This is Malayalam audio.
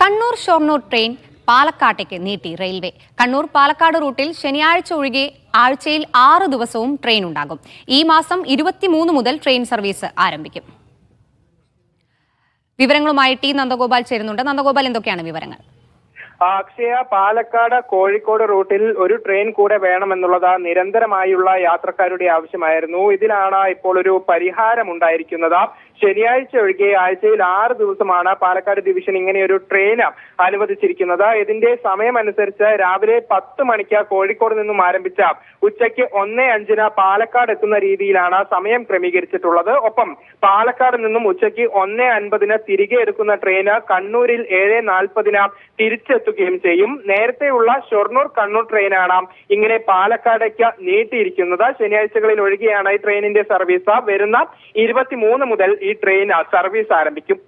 കണ്ണൂർ ഷൊർണൂർ ട്രെയിൻ പാലക്കാട്ടേക്ക് നീട്ടി റെയിൽവേ. കണ്ണൂർ പാലക്കാട് റൂട്ടിൽ ശനിയാഴ്ച ഒഴികെ ആഴ്ചയിൽ 6 ദിവസവും ട്രെയിൻ ഉണ്ടാകും. ഈ മാസം 23 മുതൽ ട്രെയിൻ സർവീസ് ആരംഭിക്കും. വിവരങ്ങളുമായി ടി നന്ദഗോപാൽ ചേരുന്നുണ്ട്. നന്ദഗോപാൽ, എന്തൊക്കെയാണ് വിവരങ്ങൾ? അക്ഷയ, പാലക്കാട് കോഴിക്കോട് റൂട്ടിൽ ഒരു ട്രെയിൻ കൂടെ വേണമെന്നുള്ളത് നിരന്തരമായുള്ള യാത്രക്കാരുടെ ആവശ്യമായിരുന്നു. ഇതിലാണ് ഇപ്പോൾ ഒരു പരിഹാരം ഉണ്ടായിരിക്കുന്നത്. ശനിയാഴ്ച ഒഴികെ ആഴ്ചയിൽ 6 ദിവസമാണ് പാലക്കാട് ഡിവിഷൻ ഇങ്ങനെ ഒരു ട്രെയിൻ അനുവദിച്ചിരിക്കുന്നത്. ഇതിന്റെ സമയമനുസരിച്ച് രാവിലെ 10 മണിക്ക് കോഴിക്കോട് നിന്നും ആരംഭിച്ച ഉച്ചയ്ക്ക് 1:05 പാലക്കാട് എത്തുന്ന രീതിയിലാണ് സമയം ക്രമീകരിച്ചിട്ടുള്ളത്. ഒപ്പം പാലക്കാട് നിന്നും ഉച്ചയ്ക്ക് 1:50 തിരികെ എടുക്കുന്ന ട്രെയിൻ കണ്ണൂരിൽ 7:40 തിരിച്ചെത്തുകയും ചെയ്യും. നേരത്തെയുള്ള ഷൊർണൂർ കണ്ണൂർ ട്രെയിനാണ് ഇങ്ങനെ പാലക്കാടേക്ക് നീട്ടിയിരിക്കുന്നത്. ശനിയാഴ്ചകളിൽ ഒഴികെയാണ് ഈ ട്രെയിനിന്റെ സർവീസ്. വരുന്ന 23 മുതൽ ഈ ട്രെയിൻ സർവീസ് ആരംഭിക്കും.